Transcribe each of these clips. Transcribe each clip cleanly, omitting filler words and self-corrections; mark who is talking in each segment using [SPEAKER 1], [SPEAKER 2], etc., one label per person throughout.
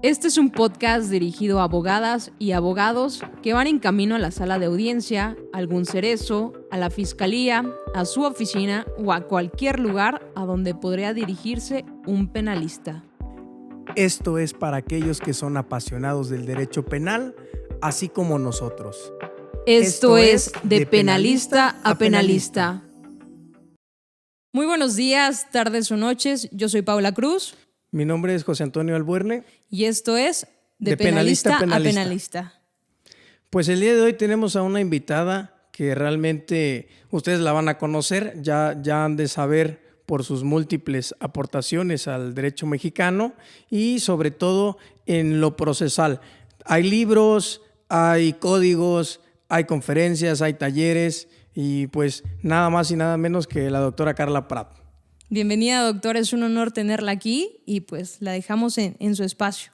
[SPEAKER 1] Este es un podcast dirigido a abogadas y abogados que van en camino a la sala de audiencia, a algún cerezo, a la fiscalía, a su oficina o a cualquier lugar a donde podría dirigirse un penalista.
[SPEAKER 2] Esto es para aquellos que son apasionados del derecho penal, así como nosotros.
[SPEAKER 1] Esto es De Penalista a Penalista. Muy buenos días, tardes o noches. Yo soy Paula Cruz.
[SPEAKER 2] Mi nombre es José Antonio Albuerne.
[SPEAKER 1] Y esto es De Penalista a Penalista.
[SPEAKER 2] Pues el día de hoy tenemos a una invitada que realmente ustedes la van a conocer, ya han de saber por sus múltiples aportaciones al derecho mexicano y sobre todo en lo procesal. Hay libros, hay códigos, hay conferencias, hay talleres y pues nada más y nada menos que la doctora Carla Prat.
[SPEAKER 1] Bienvenida, doctora, es un honor tenerla aquí y pues la dejamos en su espacio.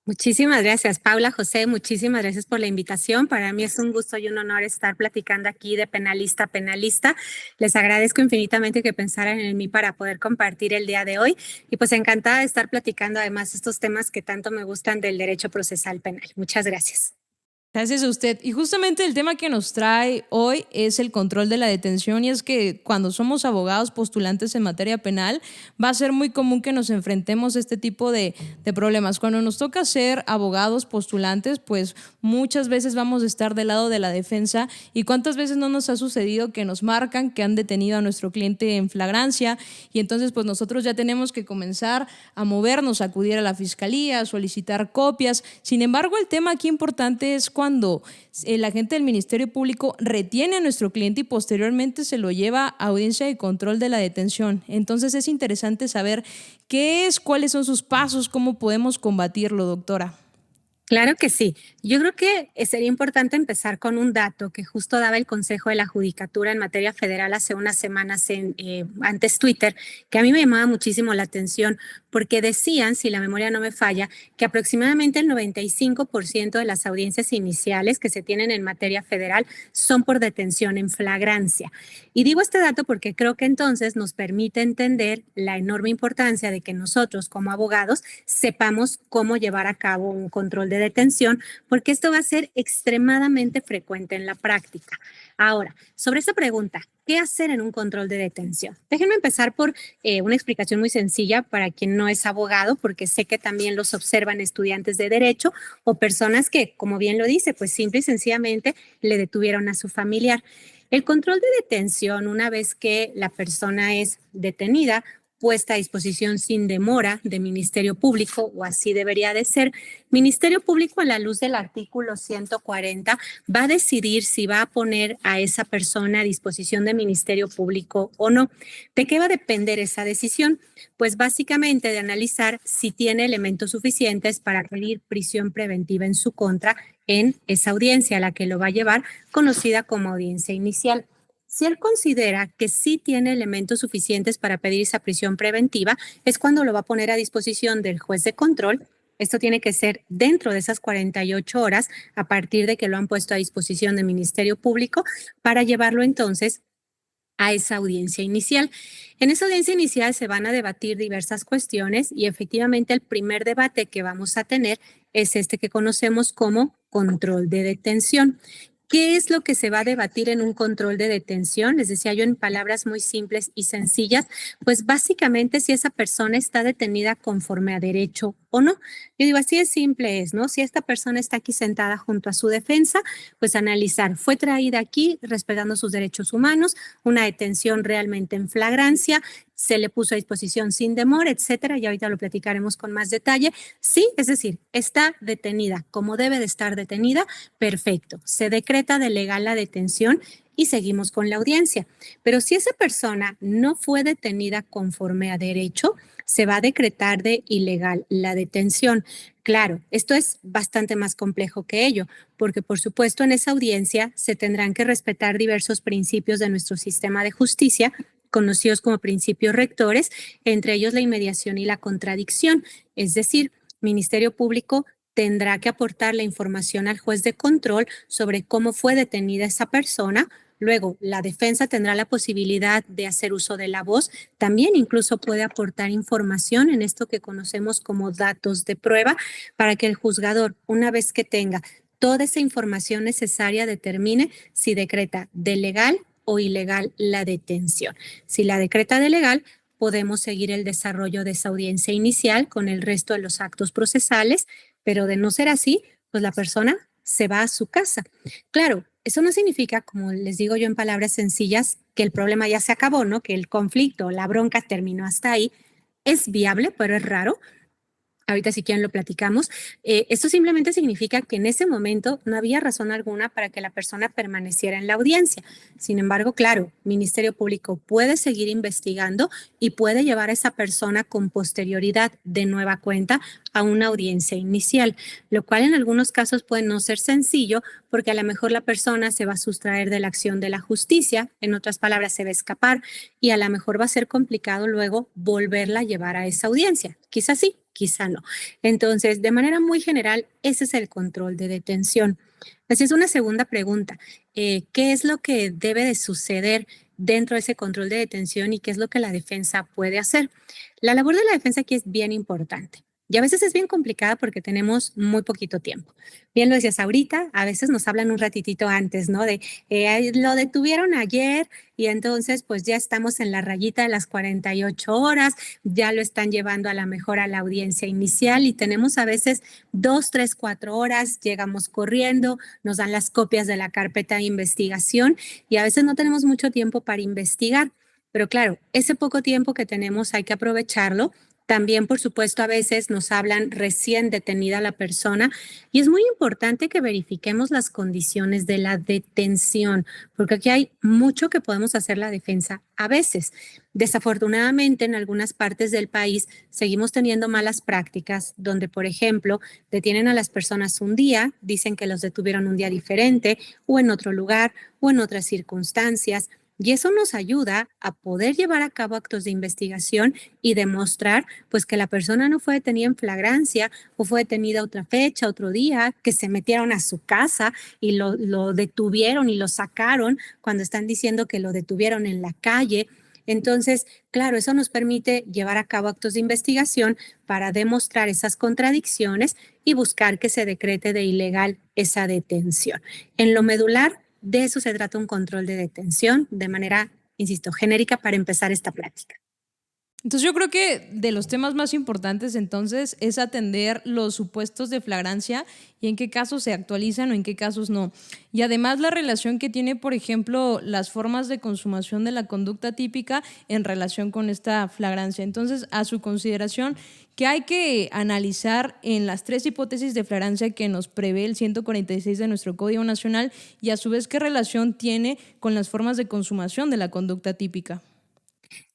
[SPEAKER 3] Muchísimas gracias, Paula, José, muchísimas gracias por la invitación. Para mí es un gusto y un honor estar platicando aquí de penalista a penalista. Les agradezco infinitamente que pensaran en mí para poder compartir el día de hoy y pues encantada de estar platicando además estos temas que tanto me gustan del derecho procesal penal. Muchas gracias.
[SPEAKER 1] Gracias a usted. Y justamente el tema que nos trae hoy es el control de la detención, y es que cuando somos abogados postulantes en materia penal va a ser muy común que nos enfrentemos a este tipo de problemas. Cuando nos toca ser abogados postulantes, pues muchas veces vamos a estar del lado de la defensa, y cuántas veces no nos ha sucedido que nos marcan que han detenido a nuestro cliente en flagrancia, y entonces pues nosotros ya tenemos que comenzar a movernos, a acudir a la fiscalía, a solicitar copias. Sin embargo, el tema aquí importante es cuando el agente del Ministerio Público retiene a nuestro cliente y posteriormente se lo lleva a audiencia de control de la detención. Entonces es interesante saber qué es, cuáles son sus pasos, cómo podemos combatirlo, doctora.
[SPEAKER 3] Claro que sí. Yo creo que sería importante empezar con un dato que justo daba el Consejo de la Judicatura en materia federal hace unas semanas antes Twitter, que a mí me llamaba muchísimo la atención porque decían, si la memoria no me falla, que aproximadamente el 95% de las audiencias iniciales que se tienen en materia federal son por detención en flagrancia. Y digo este dato porque creo que entonces nos permite entender la enorme importancia de que nosotros como abogados sepamos cómo llevar a cabo un control de detención, porque esto va a ser extremadamente frecuente en la práctica. Ahora, sobre esta pregunta, ¿qué hacer en un control de detención? Déjenme empezar por una explicación muy sencilla para quien no es abogado, porque sé que también los observan estudiantes de derecho o personas que, como bien lo dice, pues simple y sencillamente le detuvieron a su familiar. El control de detención, una vez que la persona es detenida, puesta a disposición sin demora de Ministerio Público, o así debería de ser. Ministerio Público, a la luz del artículo 140, va a decidir si va a poner a esa persona a disposición de Ministerio Público o no. ¿De qué va a depender esa decisión? Pues básicamente de analizar si tiene elementos suficientes para pedir prisión preventiva en su contra en esa audiencia a la que lo va a llevar, conocida como audiencia inicial. Si él considera que sí tiene elementos suficientes para pedir esa prisión preventiva, es cuando lo va a poner a disposición del juez de control. Esto tiene que ser dentro de esas 48 horas a partir de que lo han puesto a disposición del Ministerio Público para llevarlo entonces a esa audiencia inicial. En esa audiencia inicial se van a debatir diversas cuestiones y efectivamente el primer debate que vamos a tener es este que conocemos como control de detención. ¿Qué es lo que se va a debatir en un control de detención? Les decía yo en palabras muy simples y sencillas, pues básicamente si esa persona está detenida conforme a derecho o no. Yo digo, así de simple es, ¿no? Si esta persona está aquí sentada junto a su defensa, pues analizar, fue traída aquí respetando sus derechos humanos, una detención realmente en flagrancia, se le puso a disposición sin demora, etcétera, y ahorita lo platicaremos con más detalle. Sí, es decir, está detenida como debe de estar detenida, perfecto. Se decreta de legal la detención y seguimos con la audiencia. Pero si esa persona no fue detenida conforme a derecho, se va a decretar de ilegal la detención. Claro, esto es bastante más complejo que ello, porque por supuesto en esa audiencia se tendrán que respetar diversos principios de nuestro sistema de justicia, conocidos como principios rectores, entre ellos la inmediación y la contradicción. Es decir, Ministerio Público tendrá que aportar la información al juez de control sobre cómo fue detenida esa persona, Luego, la defensa tendrá la posibilidad de hacer uso de la voz. También incluso puede aportar información en esto que conocemos como datos de prueba para que el juzgador, una vez que tenga toda esa información necesaria, determine si decreta de legal o ilegal la detención. Si la decreta de legal, podemos seguir el desarrollo de esa audiencia inicial con el resto de los actos procesales, pero de no ser así, pues la persona se va a su casa. Claro, eso no significa, como les digo yo en palabras sencillas, que el problema ya se acabó, ¿no? Que el conflicto, la bronca terminó hasta ahí. Es viable, pero es raro. Ahorita si quieren lo platicamos. Esto simplemente significa que en ese momento no había razón alguna para que la persona permaneciera en la audiencia. Sin embargo, claro, Ministerio Público puede seguir investigando y puede llevar a esa persona con posterioridad de nueva cuenta a una audiencia inicial, lo cual en algunos casos puede no ser sencillo porque a lo mejor la persona se va a sustraer de la acción de la justicia, en otras palabras, se va a escapar y a lo mejor va a ser complicado luego volverla a llevar a esa audiencia. Quizás sí, quizá no. Entonces, de manera muy general, ese es el control de detención. Así es una segunda pregunta. ¿Qué es lo que debe de suceder dentro de ese control de detención y qué es lo que la defensa puede hacer? La labor de la defensa aquí es bien importante. Y a veces es bien complicada porque tenemos muy poquito tiempo. Bien lo decías ahorita, a veces nos hablan un ratitito antes, ¿no? De lo detuvieron ayer y entonces pues ya estamos en la rayita de las 48 horas, ya lo están llevando a la mejor a la audiencia inicial y tenemos a veces 2, 3, 4 horas, llegamos corriendo, nos dan las copias de la carpeta de investigación y a veces no tenemos mucho tiempo para investigar. Pero claro, ese poco tiempo que tenemos hay que aprovecharlo. También, por supuesto, a veces nos hablan recién detenida la persona y es muy importante que verifiquemos las condiciones de la detención, porque aquí hay mucho que podemos hacer la defensa a veces. Desafortunadamente, en algunas partes del país seguimos teniendo malas prácticas donde, por ejemplo, detienen a las personas un día, dicen que los detuvieron un día diferente o en otro lugar o en otras circunstancias. Y eso nos ayuda a poder llevar a cabo actos de investigación y demostrar pues que la persona no fue detenida en flagrancia o fue detenida otra fecha, otro día, que se metieron a su casa y lo detuvieron y lo sacaron cuando están diciendo que lo detuvieron en la calle. Entonces, claro, eso nos permite llevar a cabo actos de investigación para demostrar esas contradicciones y buscar que se decrete de ilegal esa detención. En lo medular, de eso se trata un control de detención de manera, insisto, genérica para empezar esta plática.
[SPEAKER 1] Entonces yo creo que de los temas más importantes entonces es atender los supuestos de flagrancia y en qué casos se actualizan o en qué casos no. Y además la relación que tiene, por ejemplo, las formas de consumación de la conducta típica en relación con esta flagrancia. Entonces, a su consideración, ¿qué hay que analizar en las 3 hipótesis de flagrancia que nos prevé el 146 de nuestro Código Nacional y a su vez qué relación tiene con las formas de consumación de la conducta típica?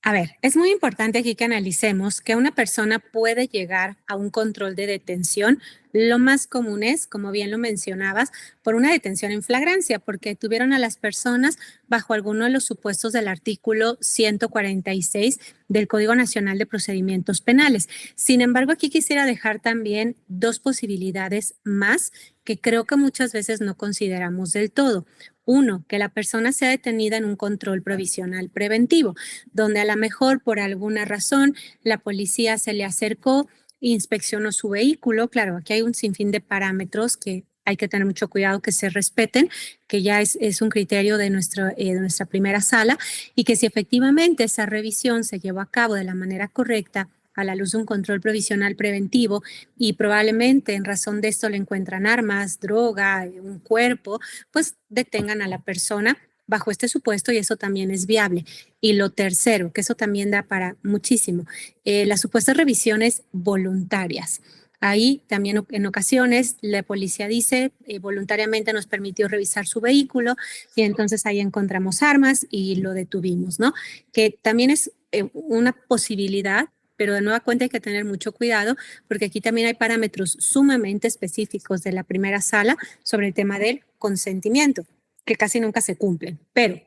[SPEAKER 3] A ver, es muy importante aquí que analicemos que una persona puede llegar a un control de detención. Lo más común es, como bien lo mencionabas, por una detención en flagrancia, porque tuvieron a las personas bajo alguno de los supuestos del artículo 146 del Código Nacional de Procedimientos Penales. Sin embargo, aquí quisiera dejar también 2 posibilidades más que creo que muchas veces no consideramos del todo. Uno, que la persona sea detenida en un control provisional preventivo, donde a lo mejor por alguna razón la policía se le acercó, inspeccionó su vehículo. Claro, aquí hay un sinfín de parámetros que hay que tener mucho cuidado que se respeten, que ya es un criterio de nuestra primera sala y que si efectivamente esa revisión se llevó a cabo de la manera correcta, a la luz de un control provisional preventivo y probablemente en razón de esto le encuentran armas, droga, un cuerpo, pues detengan a la persona bajo este supuesto y eso también es viable. Y lo tercero, que eso también da para muchísimo, las supuestas revisiones voluntarias. Ahí también en ocasiones la policía dice voluntariamente nos permitió revisar su vehículo y entonces ahí encontramos armas y lo detuvimos, ¿no? Que también es una posibilidad, pero de nueva cuenta hay que tener mucho cuidado porque aquí también hay parámetros sumamente específicos de la primera sala sobre el tema del consentimiento, que casi nunca se cumplen. Pero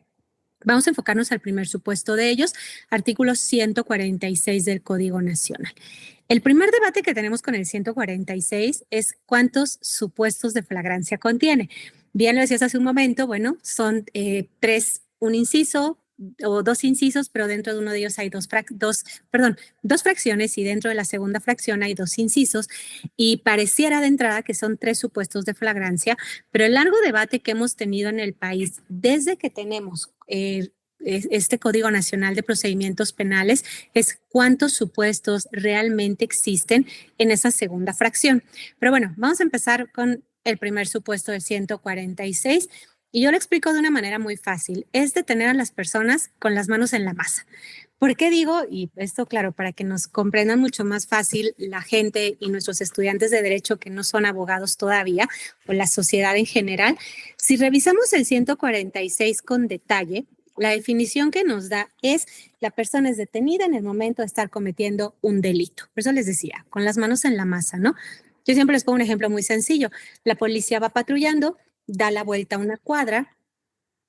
[SPEAKER 3] vamos a enfocarnos al primer supuesto de ellos, artículo 146 del Código Nacional. El primer debate que tenemos con el 146 es cuántos supuestos de flagrancia contiene. Bien lo decías hace un momento, bueno, son un inciso o dos incisos, pero dentro de uno de ellos hay dos fracciones y dentro de la segunda fracción hay dos incisos y pareciera de entrada que son tres supuestos de flagrancia, pero el largo debate que hemos tenido en el país desde que tenemos este Código Nacional de Procedimientos Penales es cuántos supuestos realmente existen en esa segunda fracción. Pero bueno, vamos a empezar con el primer supuesto del 146 y yo lo explico de una manera muy fácil. Es detener a las personas con las manos en la masa. ¿Por qué digo? Y esto, claro, para que nos comprendan mucho más fácil la gente y nuestros estudiantes de derecho que no son abogados todavía, o la sociedad en general. Si revisamos el 146 con detalle, la definición que nos da es la persona es detenida en el momento de estar cometiendo un delito. Por eso les decía, con las manos en la masa, ¿no? Yo siempre les pongo un ejemplo muy sencillo. La policía va patrullando, da la vuelta a una cuadra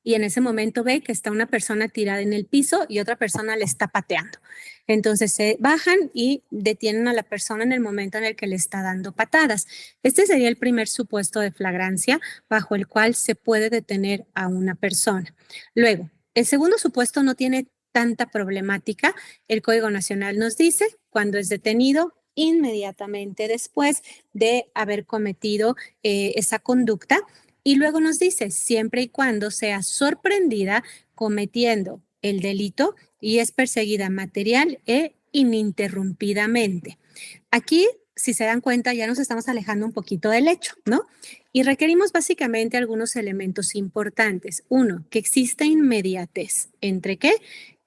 [SPEAKER 3] y en ese momento ve que está una persona tirada en el piso y otra persona le está pateando. Entonces se bajan y detienen a la persona en el momento en el que le está dando patadas. Este sería el primer supuesto de flagrancia bajo el cual se puede detener a una persona. Luego, el segundo supuesto no tiene tanta problemática. El Código Nacional nos dice cuando es detenido inmediatamente después de haber cometido esa conducta. Y luego nos dice, siempre y cuando sea sorprendida cometiendo el delito y es perseguida material e ininterrumpidamente. Aquí, si se dan cuenta, ya nos estamos alejando un poquito del hecho, ¿no? Y requerimos básicamente algunos elementos importantes. Uno, que exista inmediatez. ¿Entre qué?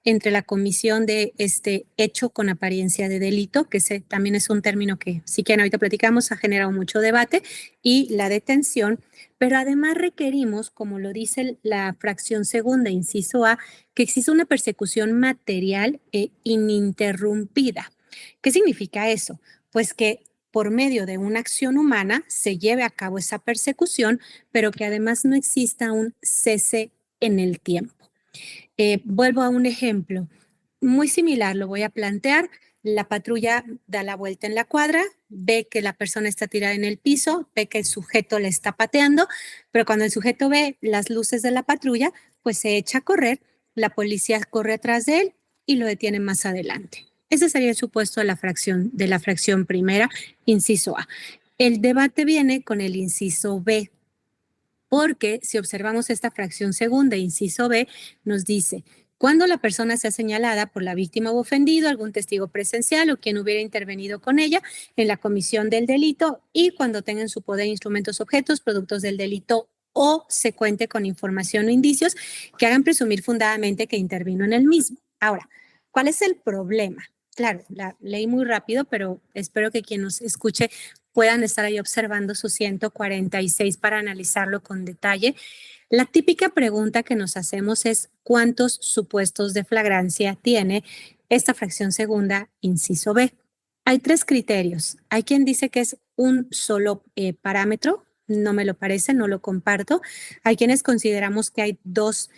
[SPEAKER 3] Entre la comisión de este hecho con apariencia de delito, que también es un término que, si quieren, ahorita platicamos, ha generado mucho debate, y la detención, pero además requerimos, como lo dice la fracción segunda, inciso A, que exista una persecución material e ininterrumpida. ¿Qué significa eso? Pues que por medio de una acción humana se lleve a cabo esa persecución, pero que además no exista un cese en el tiempo. Vuelvo a un ejemplo muy similar, lo voy a plantear. La patrulla da la vuelta en la cuadra, ve que la persona está tirada en el piso, ve que el sujeto le está pateando, pero cuando el sujeto ve las luces de la patrulla, pues se echa a correr, la policía corre atrás de él y lo detiene más adelante. Ese sería el supuesto de la fracción primera, inciso A. El debate viene con el inciso B, porque si observamos esta fracción segunda, inciso B, nos dice, cuando la persona sea señalada por la víctima o ofendido, algún testigo presencial o quien hubiera intervenido con ella en la comisión del delito y cuando tenga en su poder instrumentos, objetos, productos del delito o se cuente con información o indicios que hagan presumir fundadamente que intervino en el mismo. Ahora, ¿cuál es el problema? Claro, la leí muy rápido, pero espero que quien nos escuche puedan estar ahí observando su 146 para analizarlo con detalle. La típica pregunta que nos hacemos es ¿cuántos supuestos de flagrancia tiene esta fracción segunda, inciso B? Hay tres criterios. Hay quien dice que es un solo parámetro, no me lo parece, no lo comparto. Hay quienes consideramos que hay dos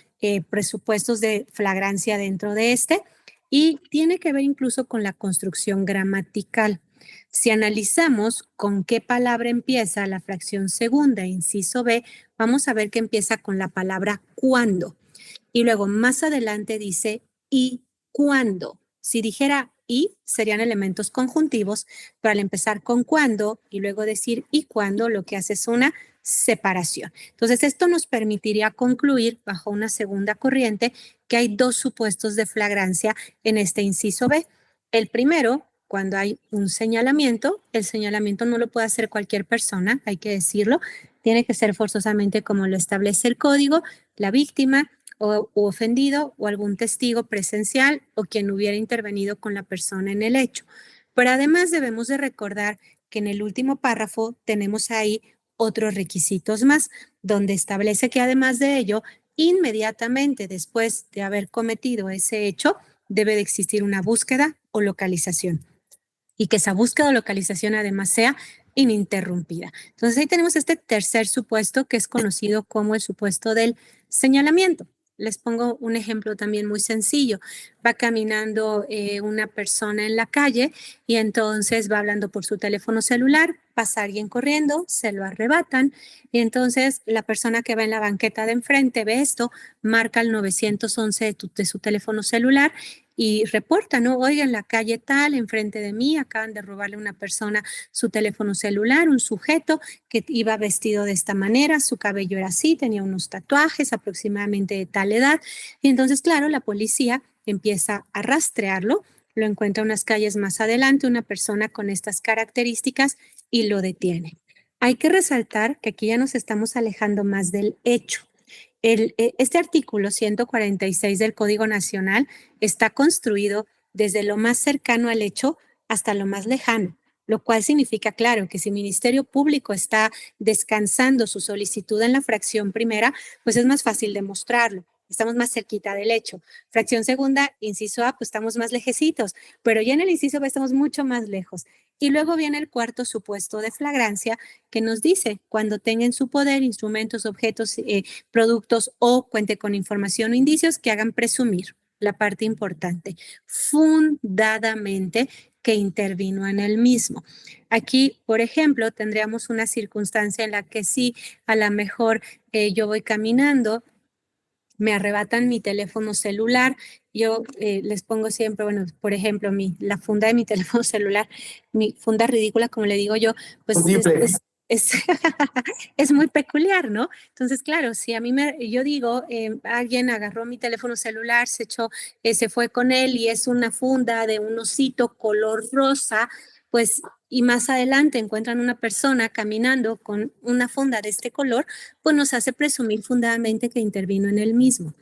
[SPEAKER 3] presupuestos de flagrancia dentro de este y tiene que ver incluso con la construcción gramatical. Si analizamos con qué palabra empieza la fracción segunda, inciso B, vamos a ver que empieza con la palabra cuándo. Y luego más adelante dice y cuándo. Si dijera y, serían elementos conjuntivos, pero al empezar con cuándo y luego decir y cuándo, lo que hace es una separación. Entonces, esto nos permitiría concluir bajo una segunda corriente que hay dos supuestos de flagrancia en este inciso B. El primero, cuando hay un señalamiento, el señalamiento no lo puede hacer cualquier persona, hay que decirlo, tiene que ser forzosamente como lo establece el código, la víctima o ofendido o algún testigo presencial o quien hubiera intervenido con la persona en el hecho. Pero además debemos de recordar que en el último párrafo tenemos ahí otros requisitos más, donde establece que además de ello, inmediatamente después de haber cometido ese hecho, debe de existir una búsqueda o localización y que esa búsqueda o localización además sea ininterrumpida. Entonces ahí tenemos este tercer supuesto que es conocido como el supuesto del señalamiento. Les pongo un ejemplo también muy sencillo. Va caminando una persona en la calle y entonces va hablando por su teléfono celular, pasa alguien corriendo, se lo arrebatan y entonces la persona que va en la banqueta de enfrente ve esto, marca el 911 de su teléfono celular y reporta, ¿no? Oiga, en la calle tal, enfrente de mí, acaban de robarle a una persona su teléfono celular, un sujeto que iba vestido de esta manera, su cabello era así, tenía unos tatuajes aproximadamente de tal edad. Y entonces, claro, la policía empieza a rastrearlo, lo encuentra unas calles más adelante, una persona con estas características y lo detiene. Hay que resaltar que aquí ya nos estamos alejando más del hecho. Este artículo 146 del Código Nacional está construido desde lo más cercano al hecho hasta lo más lejano, lo cual significa, claro, que si el Ministerio Público está descansando su solicitud en la fracción primera, pues es más fácil demostrarlo. Estamos más cerquita del hecho. Fracción segunda, inciso A, pues estamos más lejecitos, pero ya en el inciso B estamos mucho más lejos. Y luego viene el cuarto supuesto de flagrancia que nos dice, cuando tenga en su poder instrumentos, objetos, productos o cuente con información o indicios que hagan presumir, la parte importante, fundadamente que intervino en el mismo. Aquí, por ejemplo, tendríamos una circunstancia en la que sí, a lo mejor yo voy caminando, me arrebatan mi teléfono celular, yo les pongo siempre, bueno, por ejemplo, la funda de mi teléfono celular, mi funda ridícula, como le digo yo, pues es, es muy peculiar, ¿no? Entonces, claro, si a mí yo digo, alguien agarró mi teléfono celular, se fue con él y es una funda de un osito color rosa, pues, y más adelante encuentran una persona caminando con una funda de este color, pues nos hace presumir fundadamente que intervino en el mismo.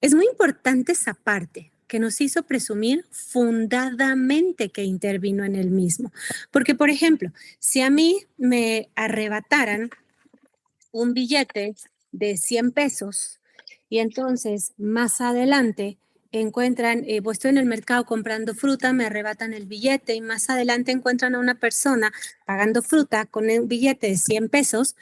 [SPEAKER 3] Es muy importante esa parte que nos hizo presumir fundadamente que intervino en el mismo. Porque, por ejemplo, si a mí me arrebataran un billete de 100 pesos y entonces más adelante encuentran, pues estoy en el mercado comprando fruta, me arrebatan el billete y más adelante encuentran a una persona pagando fruta con un billete de 100 pesos,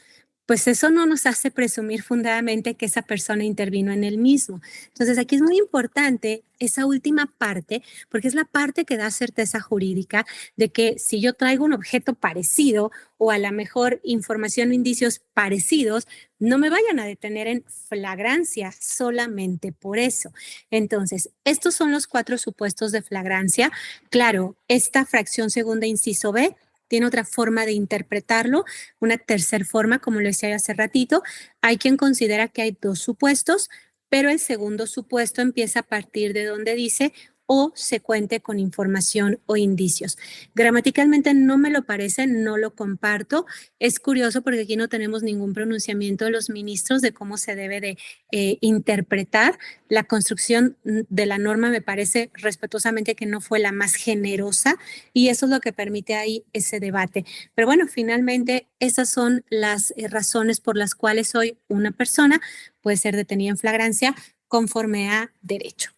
[SPEAKER 3] pues eso no nos hace presumir fundadamente que esa persona intervino en el mismo. Entonces, aquí es muy importante esa última parte, porque es la parte que da certeza jurídica de que si yo traigo un objeto parecido o a la mejor información o indicios parecidos, no me vayan a detener en flagrancia solamente por eso. Entonces, estos son los 4 supuestos de flagrancia. Claro, esta fracción segunda inciso B tiene otra forma de interpretarlo, una tercera forma, como lo decía hace ratito. Hay quien considera que hay 2 supuestos, pero el segundo supuesto empieza a partir de donde dice o se cuente con información o indicios. Gramaticalmente no me lo parece, no lo comparto. Es curioso porque aquí no tenemos ningún pronunciamiento de los ministros de cómo se debe de interpretar. La construcción de la norma me parece respetuosamente que no fue la más generosa y eso es lo que permite ahí ese debate. Pero bueno, finalmente esas son las razones por las cuales hoy una persona puede ser detenida en flagrancia conforme a derecho.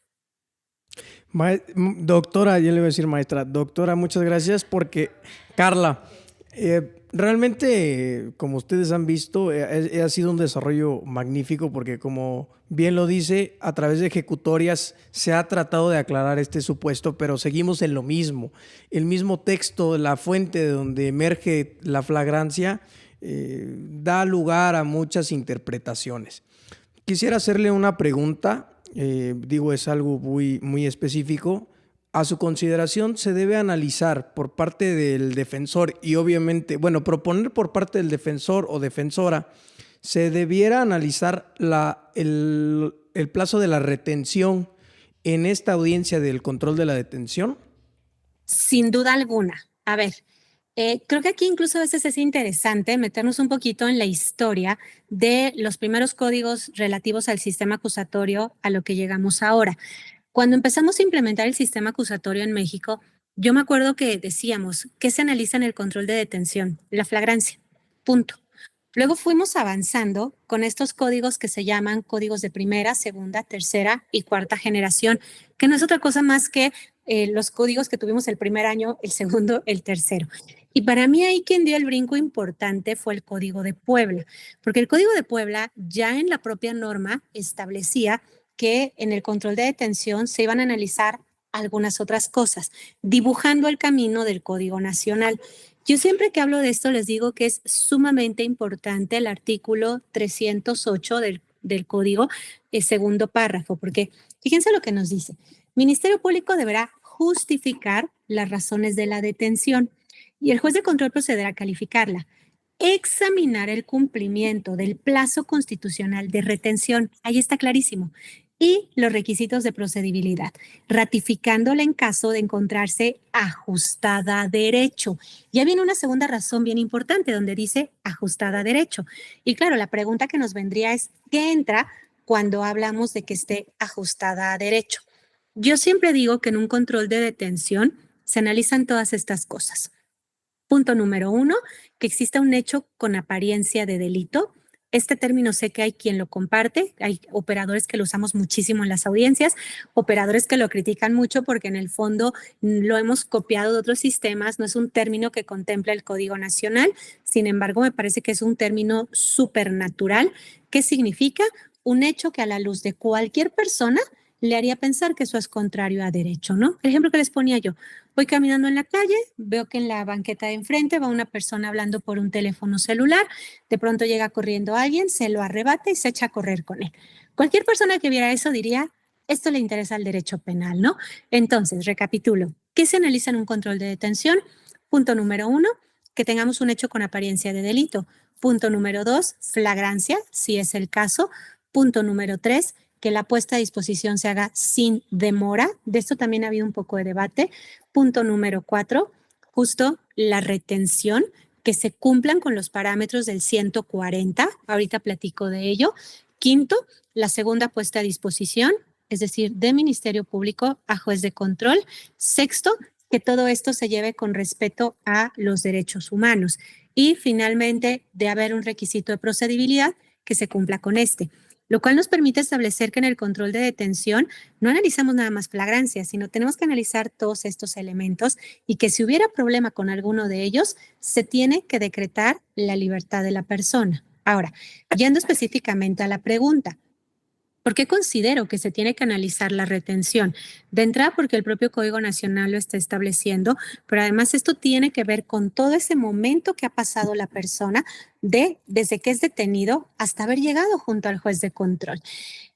[SPEAKER 2] Doctora, yo le voy a decir maestra, doctora, muchas gracias porque, Carla, realmente, como ustedes han visto, ha sido un desarrollo magnífico porque, como bien lo dice, a través de ejecutorias se ha tratado de aclarar este supuesto, pero seguimos en lo mismo. El mismo texto, la fuente de donde emerge la flagrancia, da lugar a muchas interpretaciones. Quisiera hacerle una pregunta. Es algo muy específico. A su consideración, se debe analizar por parte del defensor y obviamente, proponer por parte del defensor o defensora, se debiera analizar el plazo de la retención en esta audiencia del control de la detención.
[SPEAKER 3] Sin duda alguna. A ver, creo que aquí incluso a veces es interesante meternos un poquito en la historia de los primeros códigos relativos al sistema acusatorio a lo que llegamos ahora. Cuando empezamos a implementar el sistema acusatorio en México, yo me acuerdo que decíamos, ¿qué se analiza en el control de detención? La flagrancia, punto. Luego fuimos avanzando con estos códigos que se llaman códigos de primera, segunda, tercera y cuarta generación, que no es otra cosa más que los códigos que tuvimos el primer año, el segundo, el tercero. Y para mí ahí quien dio el brinco importante fue el Código de Puebla, porque el Código de Puebla ya en la propia norma establecía que en el control de detención se iban a analizar algunas otras cosas, dibujando el camino del Código Nacional. Yo siempre que hablo de esto les digo que es sumamente importante el artículo 308 del Código, segundo párrafo, porque fíjense lo que nos dice. Ministerio Público deberá justificar las razones de la detención y el juez de control procederá a calificarla. Examinar el cumplimiento del plazo constitucional de retención, ahí está clarísimo, y los requisitos de procedibilidad, ratificándola en caso de encontrarse ajustada a derecho. Ya viene una segunda razón bien importante donde dice ajustada a derecho. Y claro, la pregunta que nos vendría es, ¿qué entra cuando hablamos de que esté ajustada a derecho? Yo siempre digo que en un control de detención se analizan todas estas cosas. Punto número 1, que exista un hecho con apariencia de delito. Este término sé que hay quien lo comparte, hay operadores que lo usamos muchísimo en las audiencias, operadores que lo critican mucho porque en el fondo lo hemos copiado de otros sistemas, no es un término que contempla el Código Nacional, sin embargo me parece que es un término supernatural. ¿Qué significa? Un hecho que a la luz de cualquier persona le haría pensar que eso es contrario a derecho, ¿no? El ejemplo que les ponía yo, voy caminando en la calle, veo que en la banqueta de enfrente va una persona hablando por un teléfono celular, de pronto llega corriendo alguien, se lo arrebata y se echa a correr con él. Cualquier persona que viera eso diría, esto le interesa al derecho penal, ¿no? Entonces, recapitulo, ¿qué se analiza en un control de detención? Punto número 1, que tengamos un hecho con apariencia de delito. Punto número 2, flagrancia, si es el caso. Punto número 3, que la puesta a disposición se haga sin demora. De esto también ha habido un poco de debate. Punto número 4, justo la retención, que se cumplan con los parámetros del 140. Ahorita platico de ello. Quinto, la segunda puesta a disposición, es decir, de Ministerio Público a juez de control. Sexto, que todo esto se lleve con respeto a los derechos humanos. Y finalmente, de haber un requisito de procedibilidad, que se cumpla con este, lo cual nos permite establecer que en el control de detención no analizamos nada más flagrancia, sino tenemos que analizar todos estos elementos y que si hubiera problema con alguno de ellos, se tiene que decretar la libertad de la persona. Ahora, yendo específicamente a la pregunta, ¿por qué considero que se tiene que analizar la retención? De entrada, porque el propio Código Nacional lo está estableciendo, pero además esto tiene que ver con todo ese momento que ha pasado la persona desde que es detenido hasta haber llegado junto al juez de control.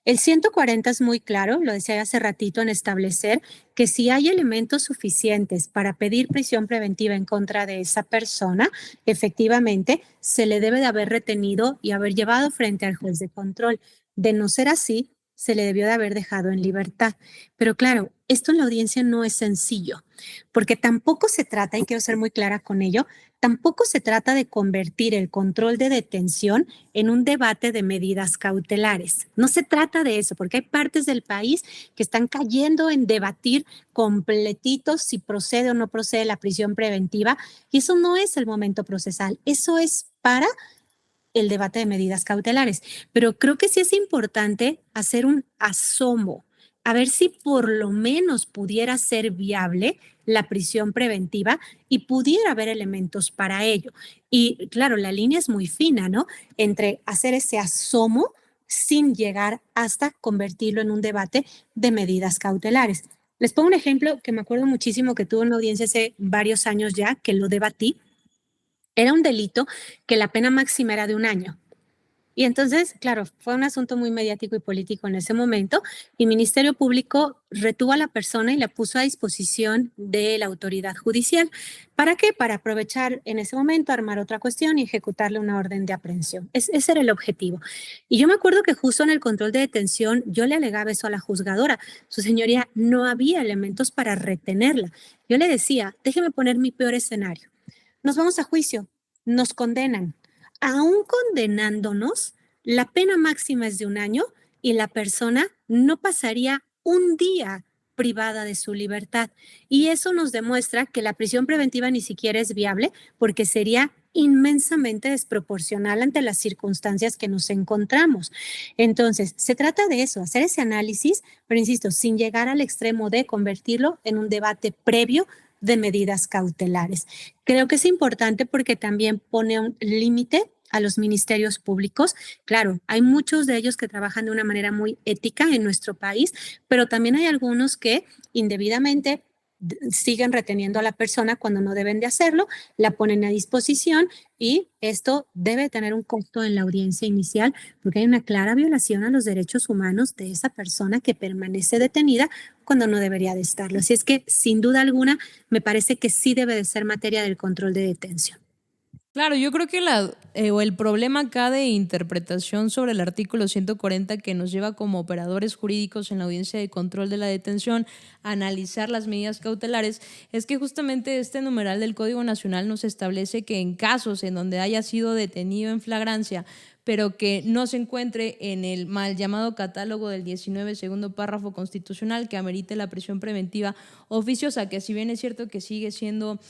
[SPEAKER 3] El 140 es muy claro, lo decía hace ratito, en establecer que si hay elementos suficientes para pedir prisión preventiva en contra de esa persona, efectivamente se le debe de haber retenido y haber llevado frente al juez de control. De no ser así, se le debió de haber dejado en libertad. Pero claro, esto en la audiencia no es sencillo, porque tampoco se trata, y quiero ser muy clara con ello, tampoco se trata de convertir el control de detención en un debate de medidas cautelares. No se trata de eso, porque hay partes del país que están cayendo en debatir completitos si procede o no procede la prisión preventiva, y eso no es el momento procesal, eso es para el debate de medidas cautelares, pero creo que sí es importante hacer un asomo, a ver si por lo menos pudiera ser viable la prisión preventiva y pudiera haber elementos para ello. Y claro, la línea es muy fina, ¿no? Entre hacer ese asomo sin llegar hasta convertirlo en un debate de medidas cautelares. Les pongo un ejemplo que me acuerdo muchísimo que tuve una audiencia hace varios años ya, que lo debatí. Era un delito que la pena máxima era de 1 año. Y entonces, claro, fue un asunto muy mediático y político en ese momento, y Ministerio Público retuvo a la persona y la puso a disposición de la autoridad judicial. ¿Para qué? Para aprovechar en ese momento, armar otra cuestión y ejecutarle una orden de aprehensión. Ese era el objetivo. Y yo me acuerdo que justo en el control de detención yo le alegaba eso a la juzgadora. Su señoría, no había elementos para retenerla. Yo le decía, déjeme poner mi peor escenario. Nos vamos a juicio, nos condenan. Aún condenándonos, la pena máxima es de 1 año y la persona no pasaría un día privada de su libertad. Y eso nos demuestra que la prisión preventiva ni siquiera es viable porque sería inmensamente desproporcional ante las circunstancias que nos encontramos. Entonces, se trata de eso, hacer ese análisis, pero insisto, sin llegar al extremo de convertirlo en un debate previo de medidas cautelares. Creo que es importante porque también pone un límite a los ministerios públicos. Claro, hay muchos de ellos que trabajan de una manera muy ética en nuestro país, pero también hay algunos que indebidamente siguen reteniendo a la persona cuando no deben de hacerlo, la ponen a disposición y esto debe tener un costo en la audiencia inicial porque hay una clara violación a los derechos humanos de esa persona que permanece detenida cuando no debería de estarlo. Así es que, sin duda alguna, me parece que sí debe de ser materia del control de detención.
[SPEAKER 1] Claro, yo creo que o el problema acá de interpretación sobre el artículo 140 que nos lleva como operadores jurídicos en la audiencia de control de la detención a analizar las medidas cautelares es que justamente este numeral del Código Nacional nos establece que en casos en donde haya sido detenido en flagrancia, pero que no se encuentre en el mal llamado catálogo del 19, segundo párrafo constitucional, que amerite la prisión preventiva oficiosa, que si bien es cierto que sigue siendo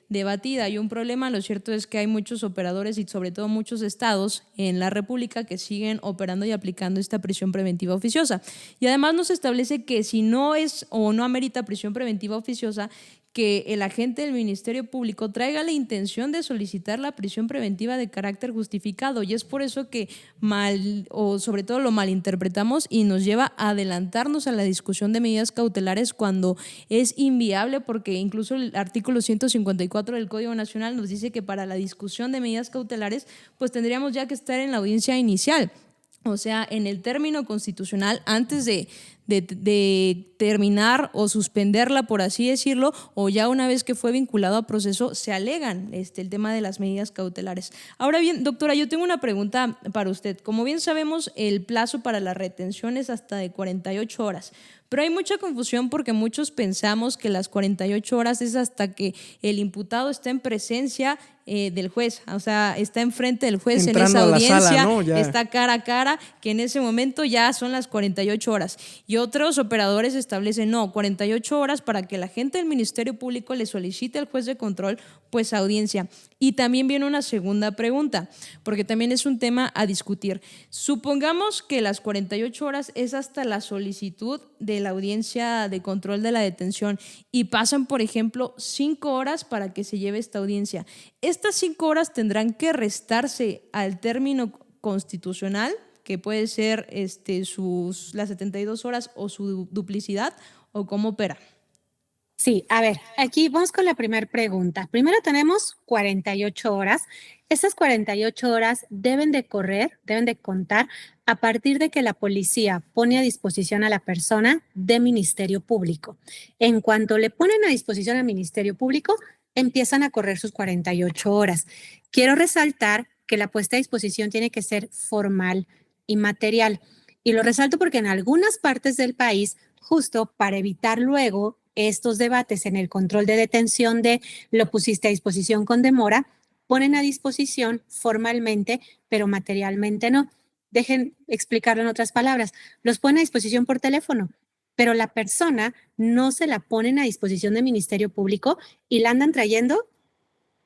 [SPEAKER 1] debatida y un problema, lo cierto es que hay muchos operadores y sobre todo muchos estados en la República que siguen operando y aplicando esta prisión preventiva oficiosa. Y además nos establece que si no es o no amerita prisión preventiva oficiosa, que el agente del Ministerio Público traiga la intención de solicitar la prisión preventiva de carácter justificado, y es por eso que sobre todo lo malinterpretamos y nos lleva a adelantarnos a la discusión de medidas cautelares cuando es inviable, porque incluso el artículo 154 del Código Nacional nos dice que para la discusión de medidas cautelares pues tendríamos ya que estar en la audiencia inicial. O sea, en el término constitucional, antes de terminar o suspenderla, por así decirlo, o ya una vez que fue vinculado a proceso, se alegan el tema de las medidas cautelares. Ahora bien, doctora, yo tengo una pregunta para usted. Como bien sabemos, el plazo para la retención es hasta de 48 horas. Pero hay mucha confusión porque muchos pensamos que las 48 horas es hasta que el imputado está en presencia del juez, o sea, está enfrente del juez
[SPEAKER 2] entrando
[SPEAKER 1] en esa audiencia,
[SPEAKER 2] sala, ¿no?
[SPEAKER 1] está cara a cara, que en ese momento ya son las 48 horas. Y otros operadores establecen, no, 48 horas para que la gente del Ministerio Público le solicite al juez de control, pues, audiencia. Y también viene una segunda pregunta, porque también es un tema a discutir. Supongamos que las 48 horas es hasta la solicitud de la audiencia de control de la detención y pasan, por ejemplo, 5 horas para que se lleve esta audiencia. Estas 5 horas tendrán que restarse al término constitucional, que puede ser las 72 horas o su duplicidad, o cómo opera.
[SPEAKER 3] Sí, a ver, aquí vamos con la primera pregunta. Primero tenemos 48 horas. Esas 48 horas deben de contar a partir de que la policía pone a disposición a la persona de Ministerio Público. En cuanto le ponen a disposición al Ministerio Público, empiezan a correr sus 48 horas. Quiero resaltar que la puesta a disposición tiene que ser formal y material. Y lo resalto porque en algunas partes del país, justo para evitar luego estos debates en el control de detención de lo pusiste a disposición con demora, ponen a disposición formalmente, pero materialmente no. Dejen explicarlo en otras palabras. Los ponen a disposición por teléfono, pero la persona no se la ponen a disposición del Ministerio Público y la andan trayendo,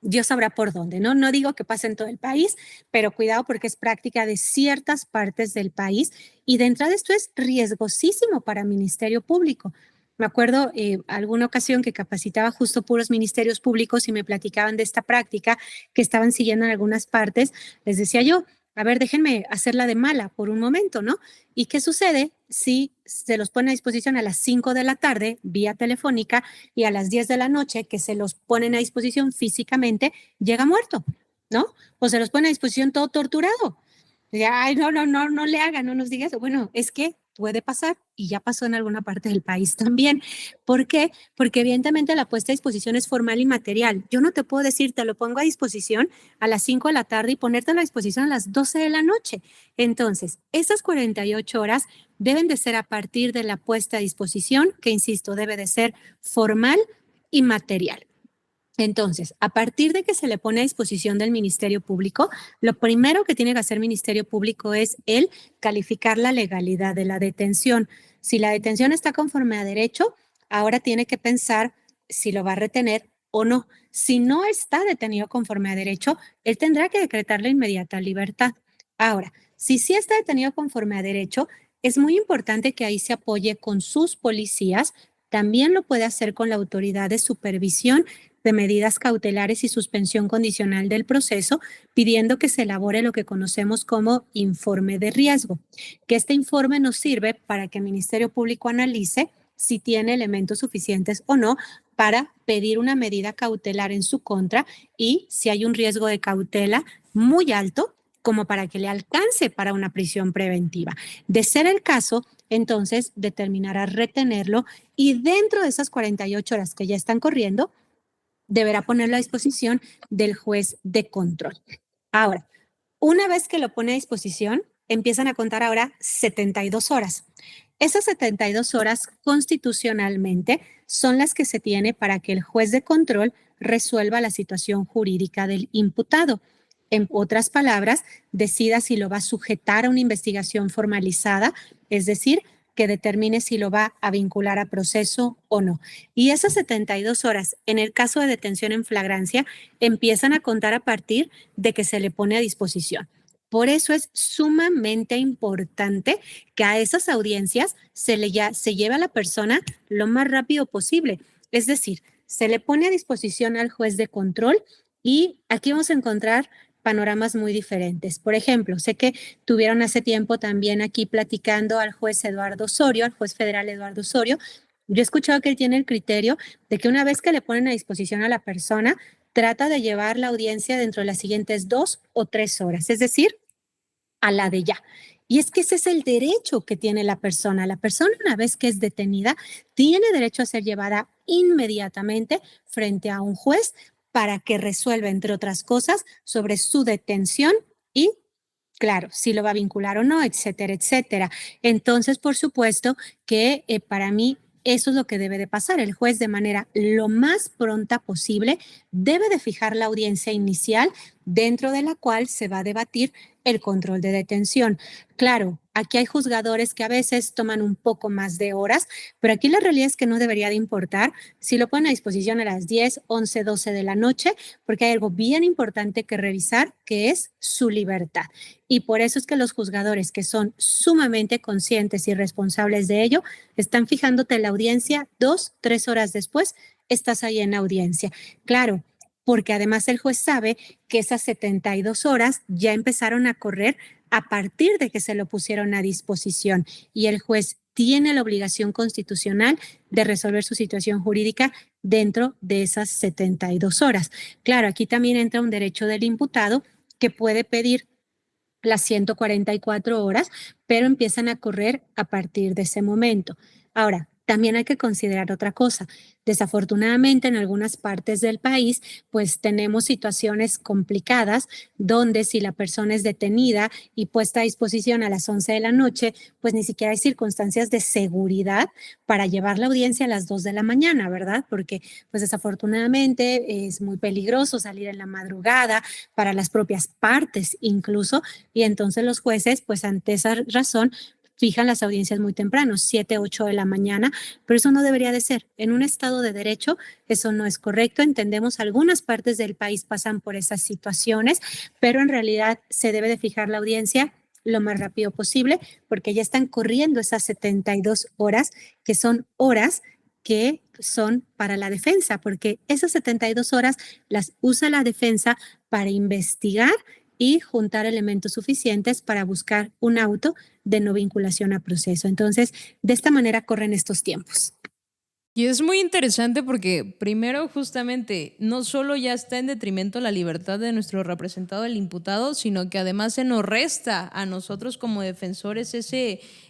[SPEAKER 3] Dios sabrá por dónde, ¿no? No digo que pase en todo el país, pero cuidado porque es práctica de ciertas partes del país y de entrada esto es riesgosísimo para el Ministerio Público. Me acuerdo alguna ocasión que capacitaba justo puros ministerios públicos y me platicaban de esta práctica que estaban siguiendo en algunas partes. Les decía yo, a ver, déjenme hacerla de mala por un momento, ¿no? ¿Y qué sucede si se los pone a disposición a las 5 de la tarde vía telefónica y a las 10 de la noche que se los ponen a disposición físicamente, llega muerto, ¿no? O se los pone a disposición todo torturado. Ya, ay, no le hagan, no nos diga eso. Bueno, es que puede pasar y ya pasó en alguna parte del país también. ¿Por qué? Porque evidentemente la puesta a disposición es formal y material. Yo no te puedo decir, te lo pongo a disposición a las 5 de la tarde y ponértelo a disposición a las 12 de la noche. Entonces, esas 48 horas deben de ser a partir de la puesta a disposición, que insisto, debe de ser formal y material. Entonces, a partir de que se le pone a disposición del Ministerio Público, lo primero que tiene que hacer el Ministerio Público es el calificar la legalidad de la detención. Si la detención está conforme a derecho, ahora tiene que pensar si lo va a retener o no. Si no está detenido conforme a derecho, él tendrá que decretar la inmediata libertad. Ahora, si sí está detenido conforme a derecho, es muy importante que ahí se apoye con sus policías. También lo puede hacer con la autoridad de supervisión de medidas cautelares y suspensión condicional del proceso, pidiendo que se elabore lo que conocemos como informe de riesgo, que este informe nos sirve para que el Ministerio Público analice si tiene elementos suficientes o no para pedir una medida cautelar en su contra y si hay un riesgo de cautela muy alto como para que le alcance para una prisión preventiva. De ser el caso, entonces determinará retenerlo y dentro de esas 48 horas que ya están corriendo, deberá ponerlo a disposición del juez de control. Ahora, una vez que lo pone a disposición, empiezan a contar ahora 72 horas. Esas 72 horas constitucionalmente son las que se tiene para que el juez de control resuelva la situación jurídica del imputado. En otras palabras, decida si lo va a sujetar a una investigación formalizada, es decir, que determine si lo va a vincular a proceso o no. Y esas 72 horas, en el caso de detención en flagrancia, empiezan a contar a partir de que se le pone a disposición. Por eso es sumamente importante que a esas audiencias se lleve a la persona lo más rápido posible. Es decir, se le pone a disposición al juez de control y aquí vamos a encontrar panoramas muy diferentes. Por ejemplo, sé que tuvieron hace tiempo también aquí platicando al juez Eduardo Osorio, al juez federal Eduardo Osorio. Yo he escuchado que él tiene el criterio de que una vez que le ponen a disposición a la persona, trata de llevar la audiencia dentro de las siguientes 2 o 3 horas, es decir, a la de ya. Y es que ese es el derecho que tiene la persona. La persona, una vez que es detenida, tiene derecho a ser llevada inmediatamente frente a un juez para que resuelva, entre otras cosas, sobre su detención y, claro, si lo va a vincular o no, etcétera, etcétera. Entonces, por supuesto que para mí eso es lo que debe de pasar. El juez, de manera lo más pronta posible, debe de fijar la audiencia inicial dentro de la cual se va a debatir el control de detención. Claro, aquí hay juzgadores que a veces toman un poco más de horas, pero aquí la realidad es que no debería de importar si lo ponen a disposición a las 10, 11, 12 de la noche, porque hay algo bien importante que revisar, que es su libertad. Y por eso es que los juzgadores, que son sumamente conscientes y responsables de ello, están fijándote la audiencia 2, 3 horas después, estás ahí en la audiencia. Claro, porque además el juez sabe que esas 72 horas ya empezaron a correr a partir de que se lo pusieron a disposición y el juez tiene la obligación constitucional de resolver su situación jurídica dentro de esas 72 horas. Claro, aquí también entra un derecho del imputado que puede pedir las 144 horas, pero empiezan a correr a partir de ese momento. Ahora, también hay que considerar otra cosa. Desafortunadamente, en algunas partes del país, pues tenemos situaciones complicadas donde si la persona es detenida y puesta a disposición a las 11 de la noche, pues ni siquiera hay circunstancias de seguridad para llevar la audiencia a las 2 de la mañana, ¿verdad? Porque pues desafortunadamente es muy peligroso salir en la madrugada para las propias partes incluso, y entonces los jueces, pues ante esa razón, fijan las audiencias muy temprano, 7, 8 de la mañana, pero eso no debería de ser. En un estado de derecho, eso no es correcto. Entendemos, algunas partes del país pasan por esas situaciones, pero en realidad se debe de fijar la audiencia lo más rápido posible, porque ya están corriendo esas 72 horas, que son horas que son para la defensa, porque esas 72 horas las usa la defensa para investigar y juntar elementos suficientes para buscar un auto de no vinculación a proceso. Entonces, de esta manera corren estos tiempos.
[SPEAKER 1] Y es muy interesante porque primero justamente no solo ya está en detrimento la libertad de nuestro representado, el imputado, sino que además se nos resta a nosotros como defensores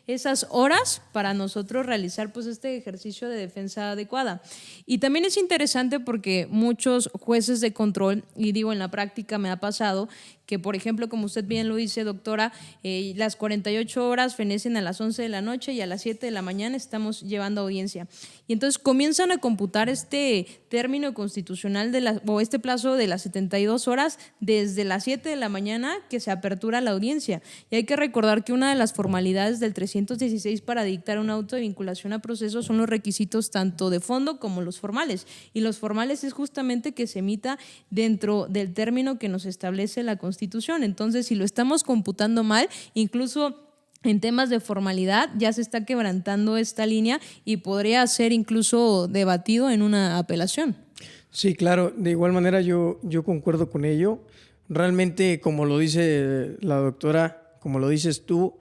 [SPEAKER 1] esas horas para nosotros realizar pues este ejercicio de defensa adecuada. Y también es interesante porque muchos jueces de control, y digo en la práctica me ha pasado, que por ejemplo, como usted bien lo dice, doctora, las 48 horas fenecen a las 11 de la noche y a las 7 de la mañana estamos llevando audiencia. Y entonces comienzan a computar este término constitucional o este plazo de las 72 horas desde las 7 de la mañana que se apertura la audiencia. Y hay que recordar que una de las formalidades del 316 para dictar un auto de vinculación a proceso son los requisitos tanto de fondo como los formales. Y los formales es justamente que se emita dentro del término que nos establece la Constitución. Entonces, si lo estamos computando mal, incluso en temas de formalidad ya se está quebrantando esta línea y podría ser incluso debatido en una apelación.
[SPEAKER 2] Sí, claro. De igual manera yo concuerdo con ello. Realmente, como lo dice la doctora, como lo dices tú,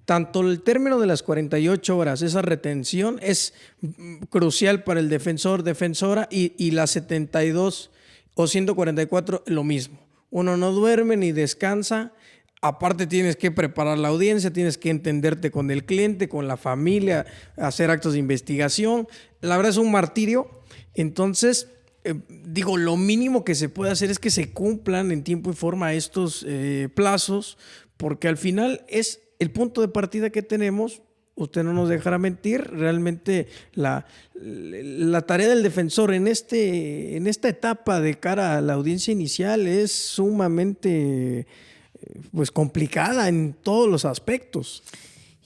[SPEAKER 2] tanto el término de las 48 horas, esa retención es crucial para el defensor, defensora, y las 72 o 144 lo mismo. Uno no duerme ni descansa. Aparte tienes que preparar la audiencia, tienes que entenderte con el cliente, con la familia, hacer actos de investigación. La verdad es un martirio. Entonces, lo mínimo que se puede hacer es que se cumplan en tiempo y forma estos plazos, porque al final es el punto de partida que tenemos. Usted no nos dejará mentir, realmente la tarea del defensor en esta etapa de cara a la audiencia inicial es sumamente complicada en todos los aspectos.